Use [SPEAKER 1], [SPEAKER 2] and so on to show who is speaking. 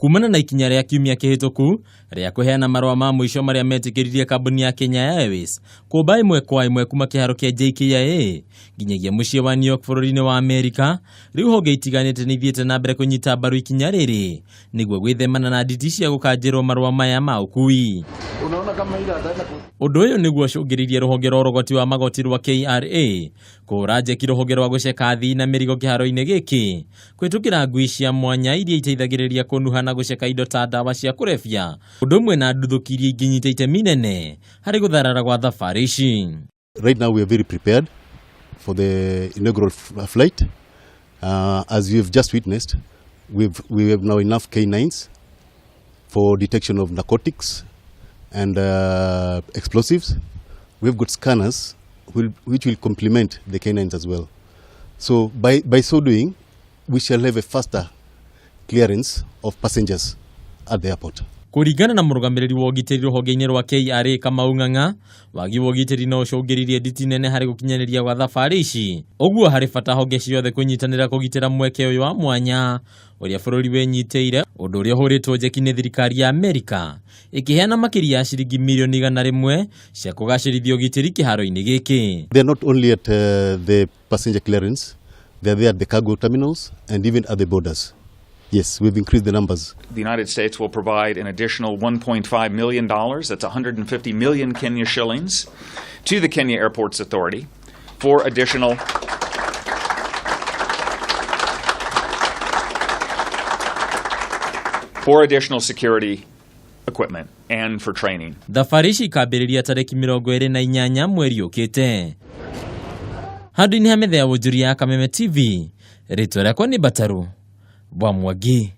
[SPEAKER 1] Kumana na ikinya rĩa kiumia kĩhĩtũku rĩa kũheana marũa ma mũico marĩa metikĩririe kambuni ya Kenya Airways kũmba ĩmwe kwa ĩmwe kuma kĩharo kĩa JKIA nginyagia mũciĩ wa New York bũrũri-inĩ wa Amerika, rĩu honge itiganĩte nĩ ithiĩte na mbere kũnyita mbaru ikinya rĩrĩ nĩguo gwĩthemana na nditi cia gũkanjĩrwo marũa maya ma ũkui. Ũndũ ũyũ nĩguo ũcũngĩrĩirie rũhonge rwa ũrogoti wa magoti rwa KRA kũhũra njeki rũhonge rwa gũceka athii na mĩrigo kĩharo-inĩ gĩkĩ kwĩtũkĩra ngui cia mwanya iria iteithagĩrĩria kũnuha na gũceka indo ta ndawa cia kũrebia, ũndũ ũmwe na nduthũki iria ingĩnyita itemi inene harĩ gũtharara gwa thabarĩ ici.
[SPEAKER 2] Right now we are very prepared for the inaugural flight. As you have just witnessed, we have now enough K9s for detection of narcotics and explosives. We've got scanners which will complement the K9s as well. So by so doing, we shall have a faster clearance of passengers at the airport.
[SPEAKER 1] Kũringana na mũrũgamĩrĩri wa ũgitĩri rũhonge-inĩ rwa KRA Kamau Ng'ang'a, wagi wa ũgitĩri no ũcũngĩrĩrie nditi nene harĩ gũkinyanĩria gwa thabarĩ ici. Ũguo harĩ bata honge ciothe kũnyitanĩra kũgitĩra mweke ũyũ wa mwanya ũrĩa bũrũri wĩnyitĩire, ũndũ ũrĩa ũhũrĩtwo njeki nĩ thirikari ya Amerika ĩkĩheana makĩria ya ciringi mirioni 100 cia kũgacĩrithia ũgitĩri kĩharo-inĩ gĩkĩ.
[SPEAKER 2] They are not only at the passenger clearance, they are there at the cargo terminals and even at the borders. Yes, we've increased the numbers.
[SPEAKER 3] The United States will provide an additional $1.5 million, that's 150 million Kenya shillings, to the Kenya Airports Authority for additional security equipment and for training.
[SPEAKER 1] Thabarĩ ici ikambĩrĩria tarĩki 28 mweri ũkĩte. Handũ-inĩ ha metha ya wonjoria ya Kameme TV, rĩtwa rĩakwa nĩ Bataru Bwa Mwangi.